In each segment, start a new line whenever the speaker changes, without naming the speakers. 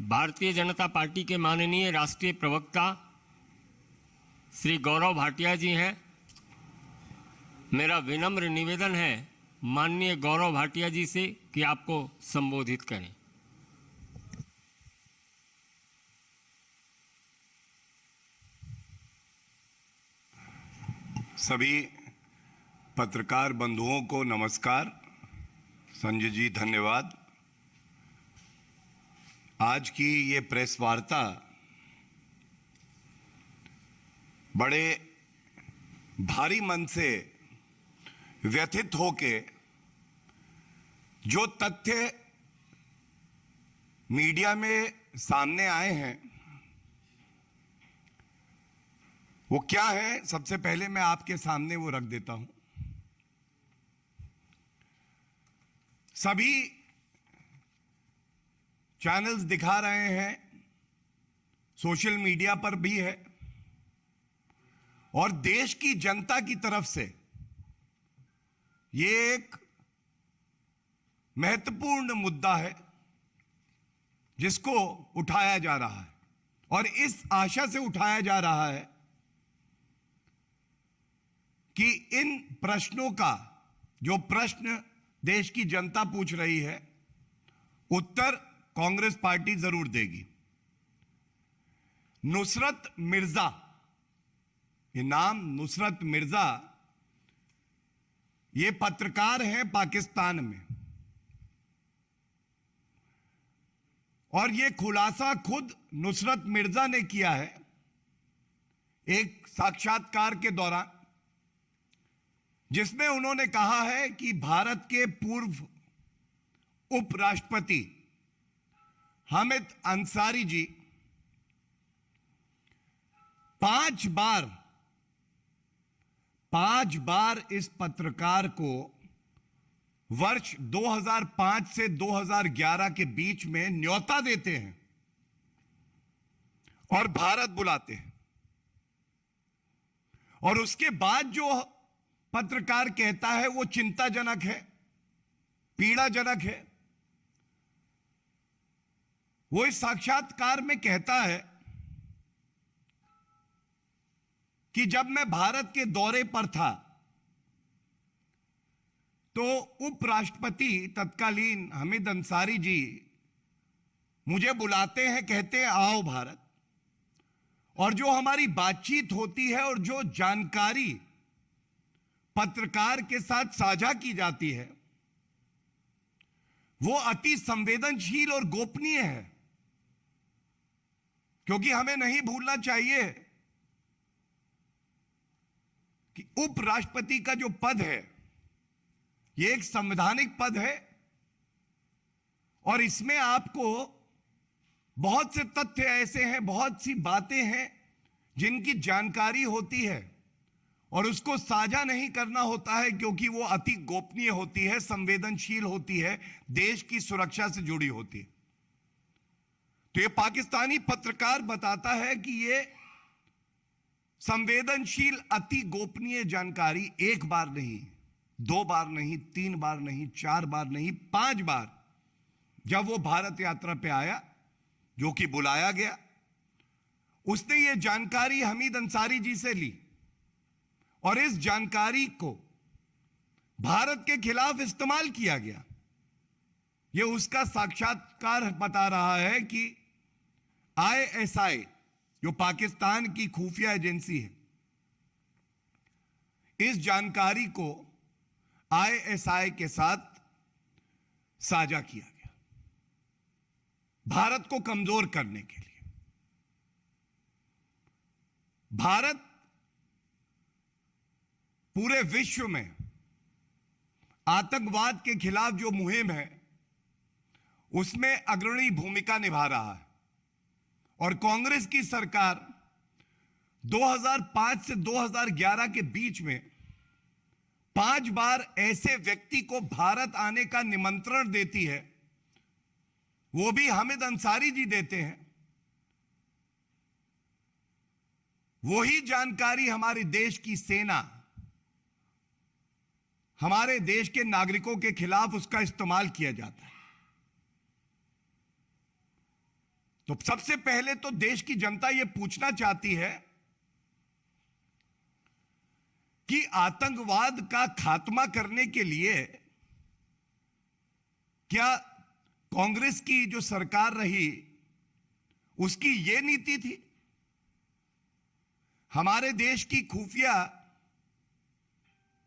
Bharatiya Janata party के माननीय राष्ट्रीय प्रवक्ता श्री गौरव भाटिया जी हैं। मेरा विनम्र निवेदन है माननीय गौरव भाटिया जी से कि आपको संबोधित करें।
सभी पत्रकार बंधुओं को नमस्कार। संजय जी धन्यवाद। आज की ये प्रेस वार्ता बड़े भारी मन से व्यथित होके जो तथ्य मीडिया में सामने आए हैं वो क्या है, सबसे पहले मैं आपके सामने वो रख देता हूं। सभी चैनल्स दिखा रहे हैं, सोशल मीडिया पर भी है, और देश की जनता की तरफ से ये एक महत्वपूर्ण मुद्दा है जिसको उठाया जा रहा है, और इस आशा से उठाया जा रहा है कि इन प्रश्नों का, जो प्रश्न देश की जनता पूछ रही है, उत्तर कांग्रेस पार्टी जरूर देगी। नुसरत मिर्जा, ये नाम नुसरत मिर्जा, ये पत्रकार हैं पाकिस्तान में, और ये खुलासा खुद नुसरत मिर्जा ने किया है एक साक्षात्कार के दौरान, जिसमें उन्होंने कहा है कि भारत के पूर्व उपराष्ट्रपति हामिद अंसारी जी 5 बार इस पत्रकार को वर्ष 2005 से 2011 के बीच में न्योता देते हैं और भारत बुलाते हैं, और उसके बाद जो पत्रकार कहता है वो चिंताजनक है, पीड़ाजनक है। वो इस साक्षात्कार में कहता है कि जब मैं भारत के दौरे पर था तो उपराष्ट्रपति तत्कालीन हामिद अंसारी जी मुझे बुलाते हैं, कहते हैं आओ भारत, और जो हमारी बातचीत होती है और जो जानकारी पत्रकार के साथ साझा की जाती है वो अति संवेदनशील और गोपनीय है, क्योंकि हमें नहीं भूलना चाहिए कि उपराष्ट्रपति का जो पद है ये एक संवैधानिक पद है, और इसमें आपको बहुत से तथ्य ऐसे हैं, बहुत सी बातें हैं जिनकी जानकारी होती है और उसको साझा नहीं करना होता है, क्योंकि वो अति गोपनीय होती है, संवेदनशील होती है, देश की सुरक्षा से जुड़ी होती है। तो ये पाकिस्तानी पत्रकार बताता है कि ये संवेदनशील अति गोपनीय जानकारी 1 बार नहीं, 2 बार नहीं, 3 बार नहीं, 4 बार नहीं, 5 बार जब वो भारत यात्रा पे आया, जो कि बुलाया गया, उसने ये जानकारी हामिद अंसारी जी से ली, और इस जानकारी को भारत के खिलाफ इस्तेमाल किया गया। यह उसका साक्षात्कार बता रहा है कि आईएसआई, जो पाकिस्तान की खुफिया एजेंसी है, इस जानकारी को आईएसआई के साथ साझा किया गया भारत को कमजोर करने के लिए। भारत पूरे विश्व में आतंकवाद के खिलाफ जो मुहिम है उसमें अग्रणी भूमिका निभा रहा है, और कांग्रेस की सरकार 2005 से 2011 के बीच में 5 बार ऐसे व्यक्ति को भारत आने का निमंत्रण देती है, वो भी हामिद अंसारी जी देते हैं। वही जानकारी हमारे देश की सेना, हमारे देश के नागरिकों के खिलाफ उसका इस्तेमाल किया जाता है। तो सबसे पहले तो देश की जनता यह पूछना चाहती है कि आतंकवाद का खात्मा करने के लिए क्या कांग्रेस की जो सरकार रही उसकी यह नीति थी? हमारे देश की खुफिया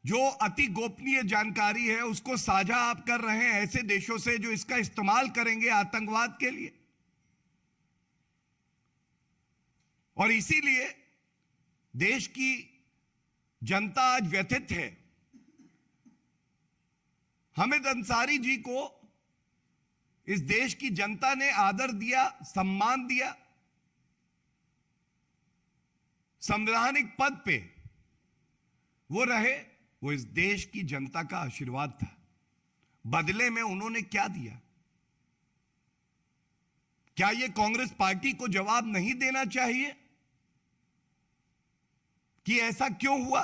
जो अति गोपनीय जानकारी है उसको साझा आप कर रहे हैं ऐसे देशों से जो इसका इस्तेमाल करेंगे आतंकवाद के लिए। और इसीलिए देश की जनता आज व्यथित है। हामिद अंसारी जी को इस देश की जनता ने आदर दिया, सम्मान दिया, संवैधानिक पद पे वो रहे, वो इस देश की जनता का आशीर्वाद था। बदले में उन्होंने क्या दिया? क्या यह कांग्रेस पार्टी को जवाब नहीं देना चाहिए कि ऐसा क्यों हुआ?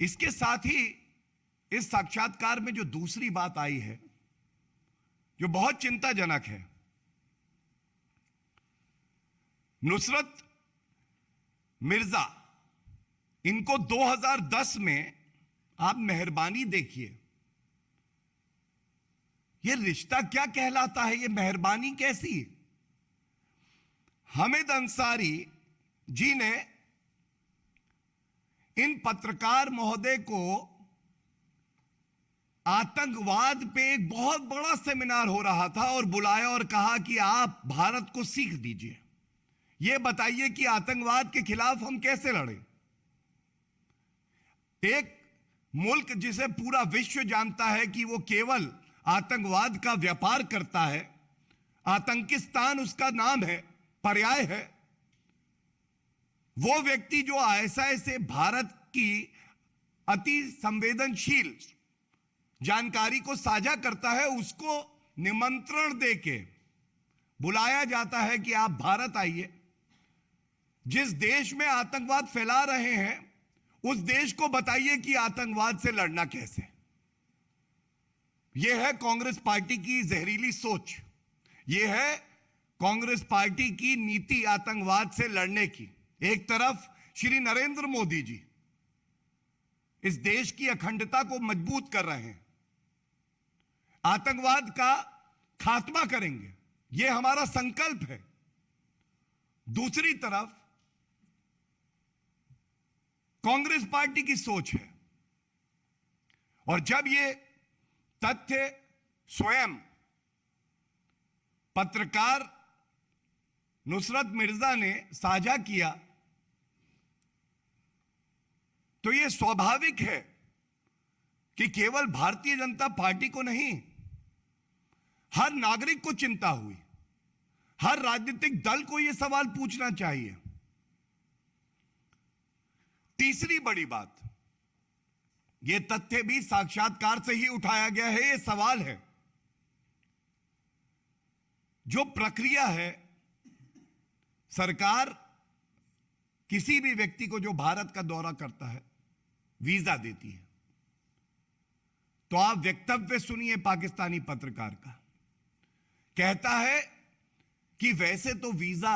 इसके साथ ही इस साक्षात्कार में जो दूसरी बात आई है जो बहुत चिंताजनक है, नुसरत मिर्जा, इनको 2010 में आप मेहरबानी देखिए, यह रिश्ता क्या कहलाता है? यह मेहरबानी कैसी? हामिद अंसारी जी ने इन पत्रकार महोदय को आतंकवाद पे एक बहुत बड़ा सेमिनार हो रहा था और बुलाया और कहा कि आप भारत को सीख दीजिए, यह बताइए कि आतंकवाद के खिलाफ हम कैसे लड़ें। एक मुल्क जिसे पूरा विश्व जानता है कि वो केवल आतंकवाद का व्यापार करता है, आतंकिस्तान उसका नाम है, पर्याय है, वो व्यक्ति जो आईएसआई से भारत की अति संवेदनशील जानकारी को साझा करता है, उसको निमंत्रण देके बुलाया जाता है कि आप भारत आइए। जिस देश में आतंकवाद फैला रहे हैं उस देश को बताइए कि आतंकवाद से लड़ना कैसे। यह है कांग्रेस पार्टी की जहरीली सोच, यह है कांग्रेस पार्टी की नीति आतंकवाद से लड़ने की। एक तरफ श्री नरेंद्र मोदी जी इस देश की अखंडता को मजबूत कर रहे हैं, आतंकवाद का खात्मा करेंगे, यह हमारा संकल्प है। दूसरी तरफ कांग्रेस पार्टी की सोच है। और जब ये तथ्य स्वयं पत्रकार नुसरत मिर्जा ने साझा किया तो यह स्वाभाविक है कि केवल भारतीय जनता पार्टी को नहीं, हर नागरिक को चिंता हुई, हर राजनीतिक दल को यह सवाल पूछना चाहिए। तीसरी बड़ी बात, यह तथ्य भी साक्षात्कार से ही उठाया गया है, यह सवाल है, जो प्रक्रिया है, सरकार किसी भी व्यक्ति को जो भारत का दौरा करता है वीजा देती है। तो आप वक्तव्य सुनिए पाकिस्तानी पत्रकार का, कहता है कि वैसे तो वीजा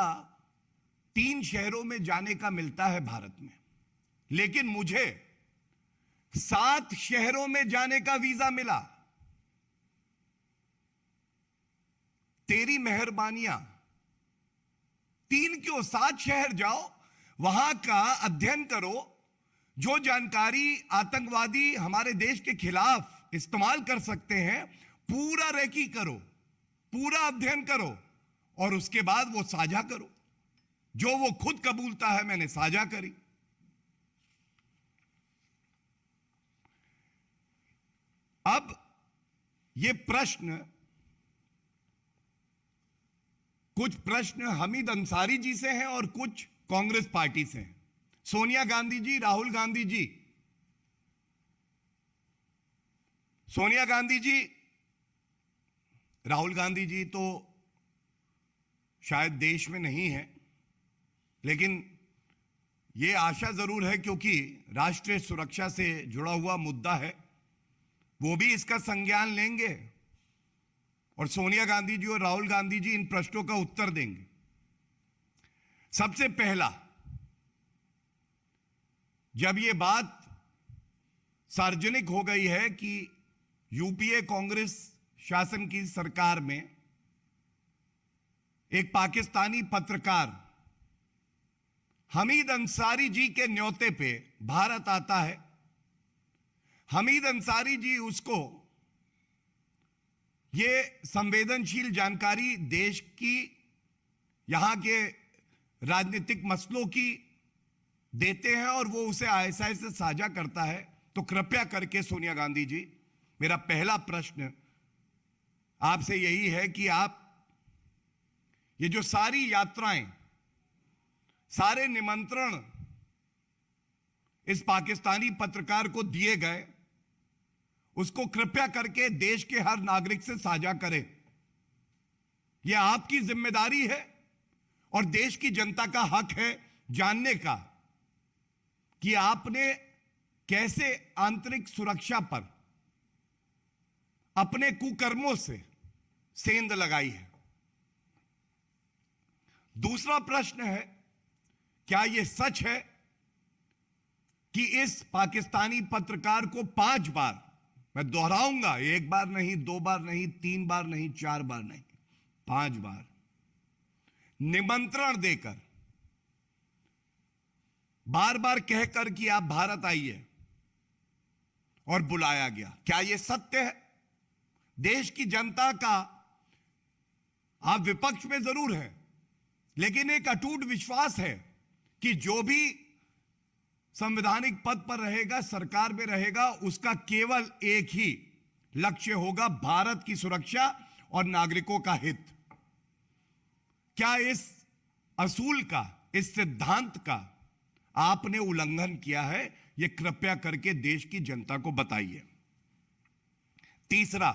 3 शहरों में जाने का मिलता है भारत में, लेकिन मुझे 7 शहरों में जाने का वीजा मिला। तेरी मेहरबानियां, 3 क्यों, 7 शहर जाओ, वहां का अध्ययन करो, जो जानकारी आतंकवादी हमारे देश के खिलाफ इस्तेमाल कर सकते हैं, पूरा रेकी करो, पूरा अध्ययन करो और उसके बाद वो साझा करो। जो वो खुद कबूलता है मैंने साझा करी। अब ये प्रश्न, कुछ प्रश्न हामिद अंसारी जी से हैं और कुछ कांग्रेस पार्टी से हैं। सोनिया गांधी जी, राहुल गांधी जी, सोनिया गांधी जी, राहुल गांधी जी तो शायद देश में नहीं है, लेकिन यह आशा जरूर है क्योंकि राष्ट्रीय सुरक्षा से जुड़ा हुआ मुद्दा है, वो भी इसका संज्ञान लेंगे। और सोनिया गांधी जी और राहुल गांधी जी इन प्रश्नों का उत्तर देंगे। सबसे पहला, जब यह बात सार्वजनिक हो गई है कि यूपीए कांग्रेस शासन की सरकार में एक पाकिस्तानी पत्रकार हमीद अंसारी जी के न्योते पे भारत आता है, हमीद अंसारी जी उसको ये संवेदनशील जानकारी देश की, यहां के राजनीतिक मसलों की देते हैं और वो उसे आईएसआई से साझा करता है। तो कृपया करके सोनिया गांधी जी, मेरा पहला प्रश्न आपसे यही है कि आप ये जो सारी यात्राएं, सारे निमंत्रण इस पाकिस्तानी पत्रकार को दिए गए, उसको कृपया करके देश के हर नागरिक से साझा करें। यह आपकी जिम्मेदारी है और देश की जनता का हक है जानने का कि आपने कैसे आंतरिक सुरक्षा पर अपने कुकर्मों से सेंध लगाई है। दूसरा प्रश्न है, क्या यह सच है कि इस पाकिस्तानी पत्रकार को 5 बार, मैं दोहराऊंगा, 1 बार नहीं, 2 बार नहीं, 3 बार नहीं, 4 बार नहीं, 5 बार निमंत्रण देकर, बार बार कहकर कि आप भारत आइए और बुलाया गया? क्या यह सत्य है? देश की जनता का, आप विपक्ष में जरूर है, लेकिन एक अटूट विश्वास है कि जो भी संवैधानिक पद पर रहेगा, सरकार में रहेगा, उसका केवल एक ही लक्ष्य होगा, भारत की सुरक्षा और नागरिकों का हित। क्या इस असूल का, इस सिद्धांत का आपने उल्लंघन किया है? यह कृपया करके देश की जनता को बताइए। तीसरा,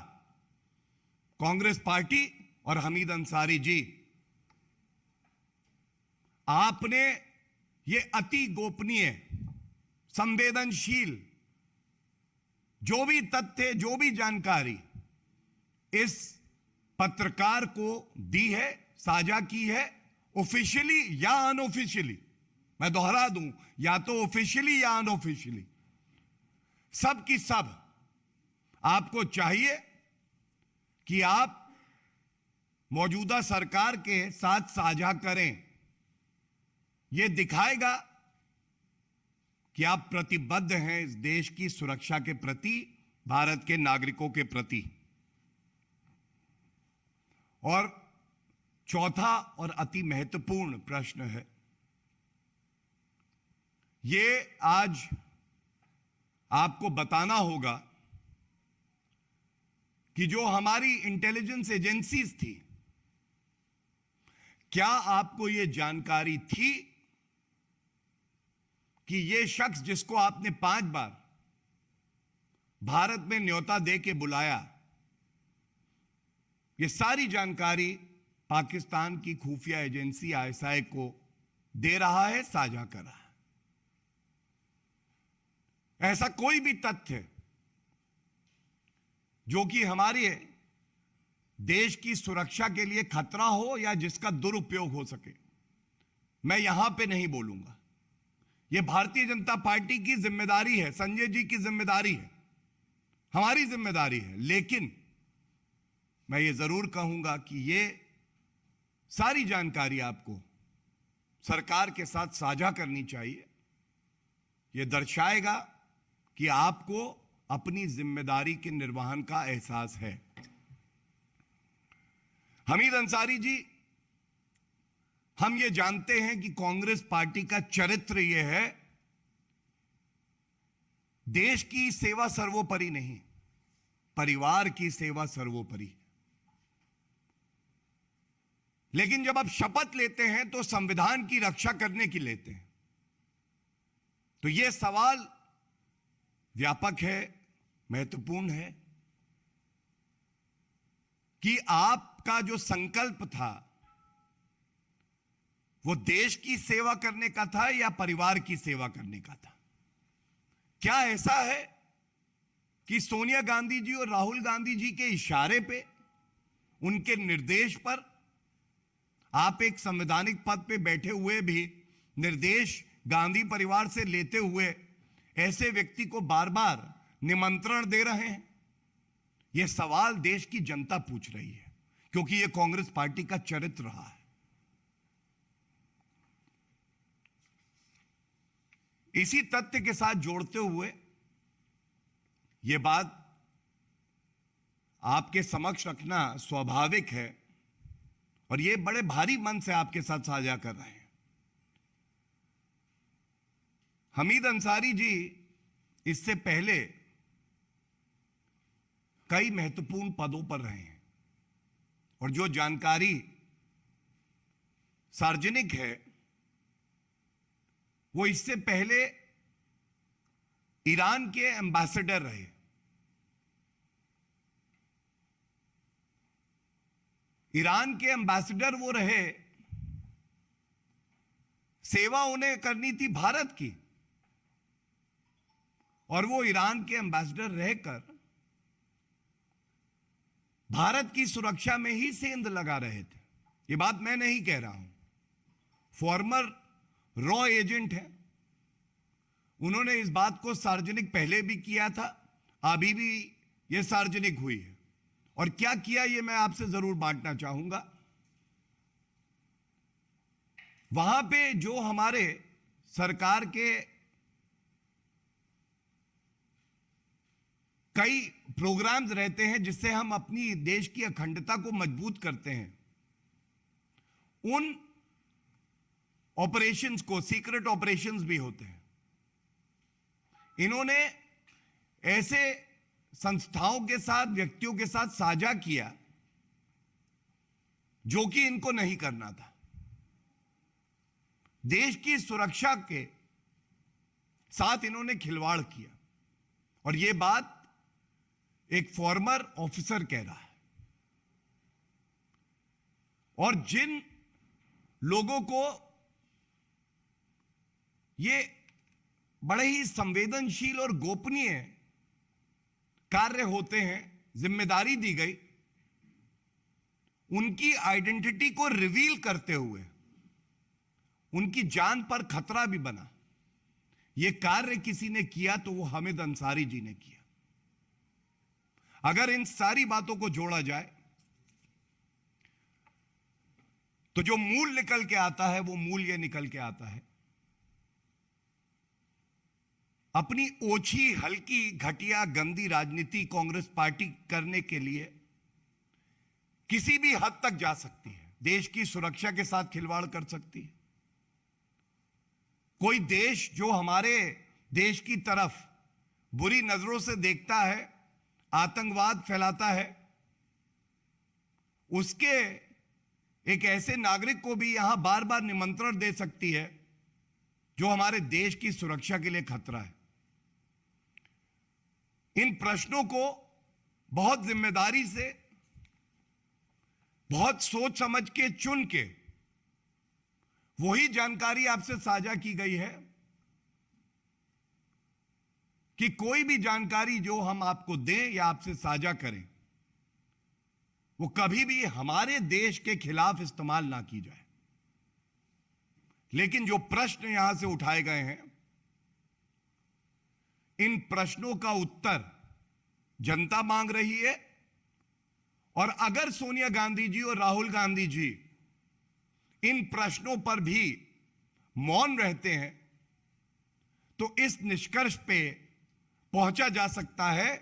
कांग्रेस पार्टी और हमीद अंसारी जी, आपने ये अति गोपनीय, संवेदनशील जो भी तथ्य, जो भी जानकारी इस पत्रकार को दी है, साझा की है, ऑफिशियली या अनऑफिशियली, मैं दोहरा दूं, या तो ऑफिशियली या अनऑफिशियली, सब की सब आपको चाहिए कि आप मौजूदा सरकार के साथ साझा करें। यह दिखाएगा कि आप प्रतिबद्ध हैं इस देश की सुरक्षा के प्रति, भारत के नागरिकों के प्रति। और चौथा और अति महत्वपूर्ण प्रश्न है, ये आज आपको बताना होगा कि जो हमारी इंटेलिजेंस एजेंसीज थी, क्या आपको यह जानकारी थी कि यह शख्स जिसको आपने 5 बार भारत में न्योता दे के बुलाया, यह सारी जानकारी पाकिस्तान की खुफिया एजेंसी आईएसआई को दे रहा है, साझा कर रहा है? ऐसा कोई भी तथ्य जो कि हमारे देश की सुरक्षा के लिए खतरा हो या जिसका दुरुपयोग हो सके, मैं यहां पे नहीं बोलूंगा। यह भारतीय जनता पार्टी की जिम्मेदारी है, संजय जी की जिम्मेदारी है, हमारी जिम्मेदारी है। लेकिन मैं ये जरूर कहूंगा कि यह सारी जानकारी आपको सरकार के साथ साझा करनी चाहिए। यह दर्शाएगा कि आपको अपनी जिम्मेदारी के निर्वहन का एहसास है। हमीद अंसारी जी, हम ये जानते हैं कि कांग्रेस पार्टी का चरित्र यह है, देश की सेवा सर्वोपरि नहीं, परिवार की सेवा सर्वोपरि। लेकिन जब आप शपथ लेते हैं तो संविधान की रक्षा करने की लेते हैं। तो यह सवाल व्यापक है, महत्वपूर्ण है कि आपका जो संकल्प था वो देश की सेवा करने का था या परिवार की सेवा करने का था? क्या ऐसा है कि सोनिया गांधी जी और राहुल गांधी जी के इशारे पे उनके निर्देश पर, आप एक संवैधानिक पद पे बैठे हुए भी निर्देश गांधी परिवार से लेते हुए ऐसे व्यक्ति को बार बार निमंत्रण दे रहे हैं? यह सवाल देश की जनता पूछ रही है, क्योंकि यह कांग्रेस पार्टी का चरित्र रहा है। इसी तथ्य के साथ जोड़ते हुए यह बात आपके समक्ष रखना स्वाभाविक है और यह बड़े भारी मन से आपके साथ साझा कर रहे हैं। हमीद अंसारी जी इससे पहले कई महत्वपूर्ण पदों पर रहे हैं और जो जानकारी सार्वजनिक है वो इससे पहले ईरान के एम्बेसडर रहे। ईरान के एम्बेसडर वो रहे, सेवा उन्हें करनी थी भारत की, और वो ईरान के एम्बेसडर रहकर भारत की सुरक्षा में ही सेंध लगा रहे थे। ये बात मैं नहीं कह रहा हूं, फॉर्मर रॉ एजेंट है, उन्होंने इस बात को सार्वजनिक पहले भी किया था, अभी भी यह सार्वजनिक हुई है। और क्या किया ये मैं आपसे जरूर बांटना चाहूंगा। वहां पे जो हमारे सरकार के कई प्रोग्राम्स रहते हैं जिससे हम अपनी देश की अखंडता को मजबूत करते हैं, उन ऑपरेशंस को सीक्रेट ऑपरेशंस भी होते हैं। इन्होंने ऐसे संस्थाओं के साथ, व्यक्तियों के साथ साझा किया जो कि इनको नहीं करना था। देश की सुरक्षा के साथ इन्होंने खिलवाड़ किया और यह बात एक फॉर्मर ऑफिसर कह रहा है। और जिन लोगों को ये बड़े ही संवेदनशील और गोपनीय कार्य होते हैं, जिम्मेदारी दी गई, उनकी आइडेंटिटी को रिवील करते हुए उनकी जान पर खतरा भी बना। यह कार्य किसी ने किया तो वो हामिद अंसारी जी ने किया। अगर इन सारी बातों को जोड़ा जाए तो जो मूल निकल के आता है वो मूल यह निकल के आता है, अपनी ओछी, हल्की, घटिया, गंदी राजनीति कांग्रेस पार्टी करने के लिए किसी भी हद तक जा सकती है। देश की सुरक्षा के साथ खिलवाड़ कर सकती है। कोई देश जो हमारे देश की तरफ बुरी नजरों से देखता है, आतंकवाद फैलाता है, उसके एक ऐसे नागरिक को भी यहां बार बार निमंत्रण दे सकती है जो हमारे देश की सुरक्षा के लिए खतरा है। इन प्रश्नों को बहुत जिम्मेदारी से, बहुत सोच समझ के चुन के वही जानकारी आपसे साझा की गई है कि कोई भी जानकारी जो हम आपको दें या आपसे साझा करें वो कभी भी हमारे देश के खिलाफ इस्तेमाल ना की जाए। लेकिन जो प्रश्न यहां से उठाए गए हैं, इन प्रश्नों का उत्तर जनता मांग रही है। और अगर सोनिया गांधी जी और राहुल गांधी जी इन प्रश्नों पर भी मौन रहते हैं तो इस निष्कर्ष पे पहुंचा जा सकता है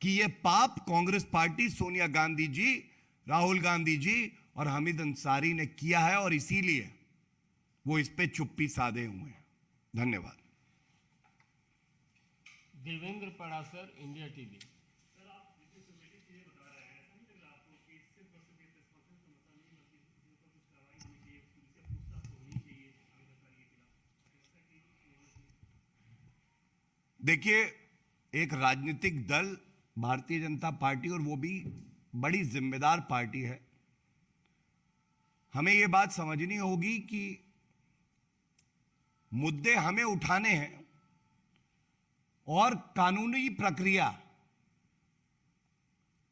कि यह पाप कांग्रेस पार्टी, सोनिया गांधी जी, राहुल गांधी जी और हामिद अंसारी ने किया है और इसीलिए वो इस पे चुप्पी साधे हुए हैं। धन्यवाद।
Devendra Parashar, India TV.
देखिए, एक राजनीतिक दल भारतीय जनता पार्टी, और वो भी बड़ी जिम्मेदार पार्टी है, हमें यह बात समझनी होगी कि मुद्दे हमें उठाने हैं और कानूनी प्रक्रिया,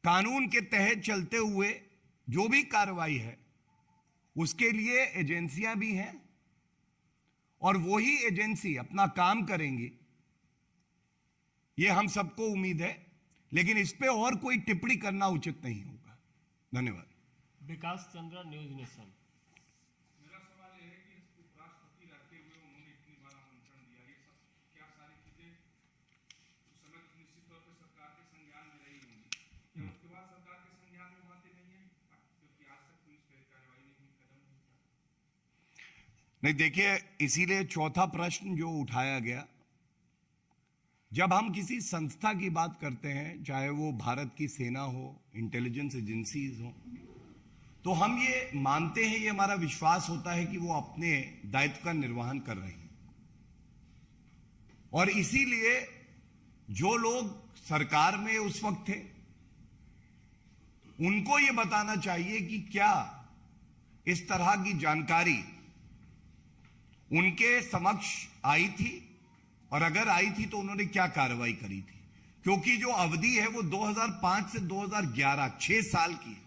कानून के तहत चलते हुए जो भी कार्रवाई है उसके लिए एजेंसियां भी हैं और वही एजेंसी अपना काम करेंगी, ये हम सबको उम्मीद है। लेकिन इस पे और कोई टिप्पणी करना उचित नहीं होगा। धन्यवाद।
विकास चंद्र, न्यूज नेशन।
मेरा सवाल यह है कि उपराष्ट्रपति रहते हुए उन्होंने इतनी बार आमंत्रण दिया, ये सब क्या सारी चीजें उस समय तो निश्चित तौर पर सरकार के संज्ञान में रही होंगी, क्या उसके बाद सरकार के संज्ञान में बातें नहीं आई? क्योंकि आज तक पुलिस पर कार्रवाई नहीं हुई, कदम नहीं उठा।
नहीं, देखिए, इसीलिए चौथा प्रश्न जो उठाया गया, जब हम किसी संस्था की बात करते हैं, चाहे वो भारत की सेना हो, इंटेलिजेंस एजेंसीज हो, तो हम ये मानते हैं, ये हमारा विश्वास होता है कि वो अपने दायित्व का निर्वहन कर रही हैं। और इसीलिए जो लोग सरकार में उस वक्त थे, उनको ये बताना चाहिए कि क्या इस तरह की जानकारी उनके समक्ष आई थी, और अगर आई थी तो उन्होंने क्या कार्रवाई करी थी। क्योंकि जो अवधि है वो 2005 से 2011, 6 साल की है।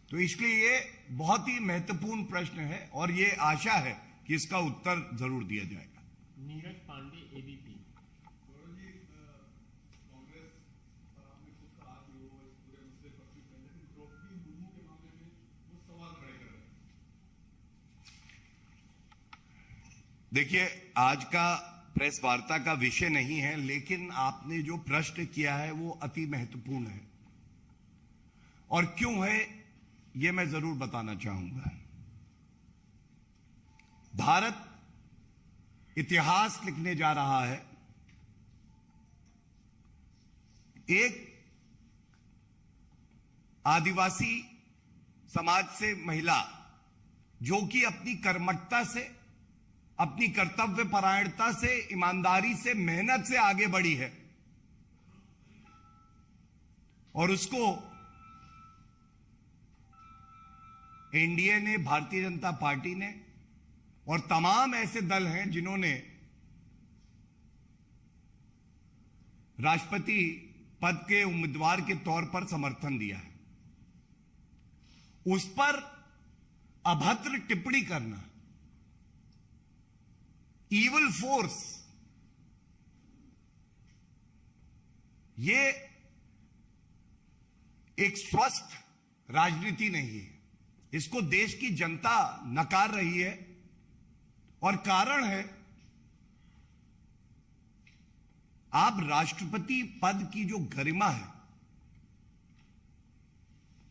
तो इसलिए ये बहुत ही महत्वपूर्ण प्रश्न है और ये आशा है कि इसका उत्तर जरूर दिया जाएगा।
नीरज पांडे, एबीपी।
देखिए, आज का प्रेस वार्ता का विषय नहीं है, लेकिन आपने जो प्रश्न किया है वो अति महत्वपूर्ण है। और क्यों है ये मैं जरूर बताना चाहूंगा। भारत इतिहास लिखने जा रहा है। एक आदिवासी समाज से महिला जो कि अपनी कर्मठता से, अपनी कर्तव्य परायणता से, ईमानदारी से, मेहनत से आगे बढ़ी है, और उसको एनडीए ने, भारतीय जनता पार्टी ने और तमाम ऐसे दल हैं जिन्होंने राष्ट्रपति पद के उम्मीदवार के तौर पर समर्थन दिया है, उस पर अभद्र टिप्पणी करना, ईवल फोर्स, ये एक स्वस्थ राजनीति नहीं है। इसको देश की जनता नकार रही है और कारण है, आप राष्ट्रपति पद की जो गरिमा है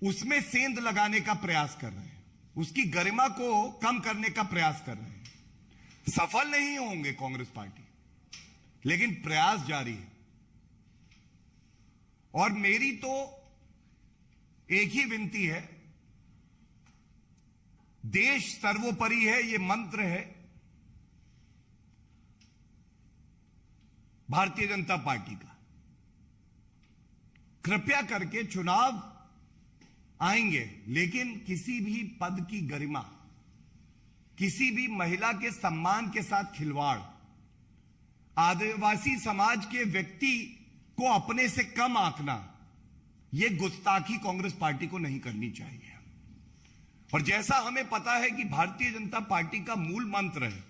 उसमें सेंध लगाने का प्रयास कर रहे हैं, उसकी गरिमा को कम करने का प्रयास कर रहे हैं। सफल नहीं होंगे कांग्रेस पार्टी, लेकिन प्रयास जारी है। और मेरी तो एक ही विनती है, देश सर्वोपरि है, ये मंत्र है भारतीय जनता पार्टी का। कृपया करके चुनाव आएंगे, लेकिन किसी भी पद की गरिमा, किसी भी महिला के सम्मान के साथ खिलवाड़, आदिवासी समाज के व्यक्ति को अपने से कम आंकना, यह गुस्ताखी कांग्रेस पार्टी को नहीं करनी चाहिए। और जैसा हमें पता है कि भारतीय जनता पार्टी का मूल मंत्र है,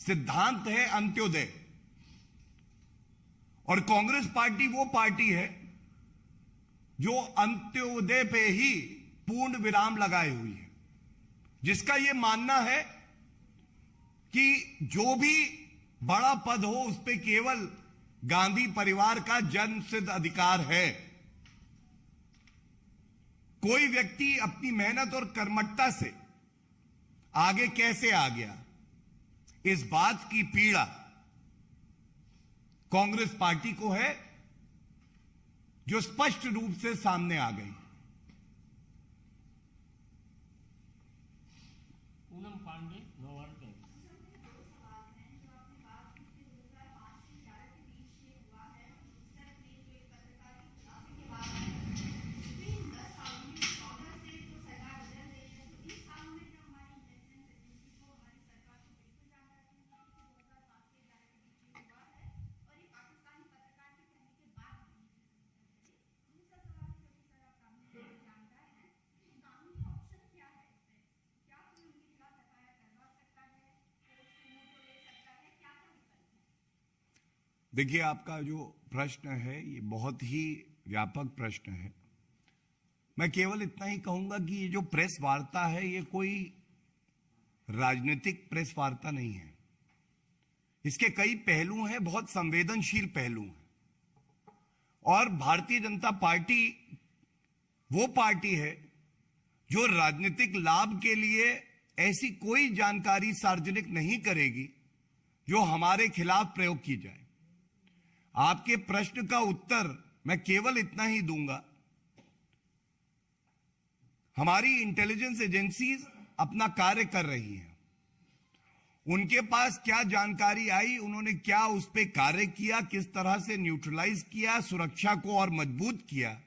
सिद्धांत है अंत्योदय, और कांग्रेस पार्टी वो पार्टी है जो अंत्योदय पे ही पूर्ण विराम लगाए हुई है, जिसका यह मानना है कि जो भी बड़ा पद हो उस पे केवल गांधी परिवार का जन्मसिद्ध अधिकार है। कोई व्यक्ति अपनी मेहनत और कर्मठता से आगे कैसे आ गया, इस बात की पीड़ा कांग्रेस पार्टी को है, जो स्पष्ट रूप से सामने आ गई।
पूनम पांडे, नवभारत टाइम्स।
देखिए, आपका जो प्रश्न है ये बहुत ही व्यापक प्रश्न है। मैं केवल इतना ही कहूंगा कि ये जो प्रेस वार्ता है ये कोई राजनीतिक प्रेस वार्ता नहीं है। इसके कई पहलू हैं, बहुत संवेदनशील पहलू हैं। और भारतीय जनता पार्टी वो पार्टी है जो राजनीतिक लाभ के लिए ऐसी कोई जानकारी सार्वजनिक नहीं करेगी जो हमारे खिलाफ प्रयोग की जाए। आपके प्रश्न का उत्तर मैं केवल इतना ही दूंगा, हमारी इंटेलिजेंस एजेंसीज अपना कार्य कर रही हैं। उनके पास क्या जानकारी आई, उन्होंने क्या उस पर कार्य किया, किस तरह से न्यूट्रलाइज किया, सुरक्षा को और मजबूत किया,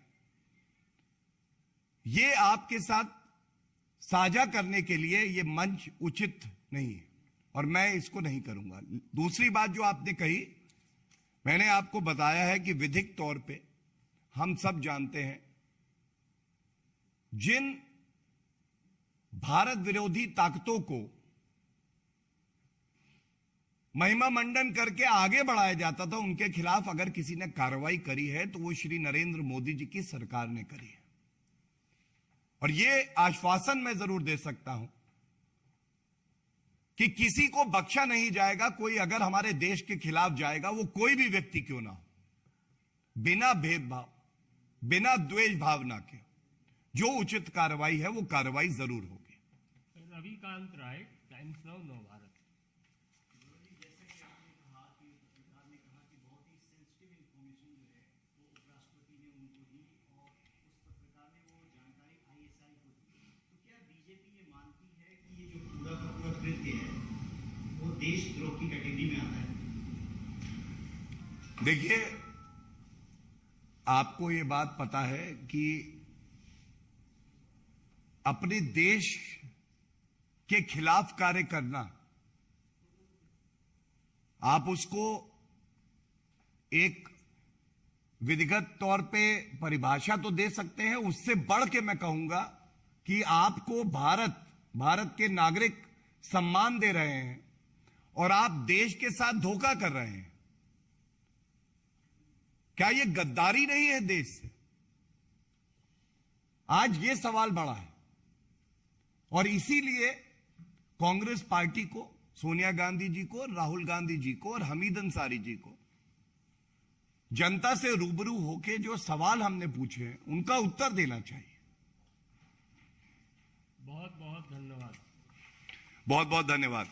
ये आपके साथ साझा करने के लिए ये मंच उचित नहीं है और मैं इसको नहीं करूंगा। दूसरी बात जो आपने कही, मैंने आपको बताया है कि विधिक तौर पे हम सब जानते हैं जिन भारत विरोधी ताकतों को महिमा मंडन करके आगे बढ़ाया जाता था, उनके खिलाफ अगर किसी ने कार्रवाई करी है तो वो श्री नरेंद्र मोदी जी की सरकार ने करी है। और ये आश्वासन मैं जरूर दे सकता हूं कि किसी को बख्शा नहीं जाएगा। कोई अगर हमारे देश के खिलाफ जाएगा, वो कोई भी व्यक्ति क्यों ना हो, बिना भेदभाव, बिना द्वेष भावना के जो उचित कार्रवाई है वो कार्रवाई जरूर होगी।
रविकांत राय, टाइम्स नाउ नव भारत।
वो देशद्रोह की कैटेगरी में आता है।
देखिए, आपको ये बात पता है कि अपने देश के खिलाफ कार्य करना, आप उसको एक विधिगत तौर पे परिभाषा तो दे सकते हैं, उससे बढ़ के मैं कहूंगा कि आपको भारत के नागरिक सम्मान दे रहे हैं और आप देश के साथ धोखा कर रहे हैं। क्या यह गद्दारी नहीं है देश से? आज यह सवाल बड़ा है और इसीलिए कांग्रेस पार्टी को, सोनिया गांधी जी को, राहुल गांधी जी को और हमीद अंसारी जी को जनता से रूबरू होके जो सवाल हमने पूछे हैं उनका उत्तर देना चाहिए।
बहुत बहुत धन्यवाद।
बहुत बहुत धन्यवाद।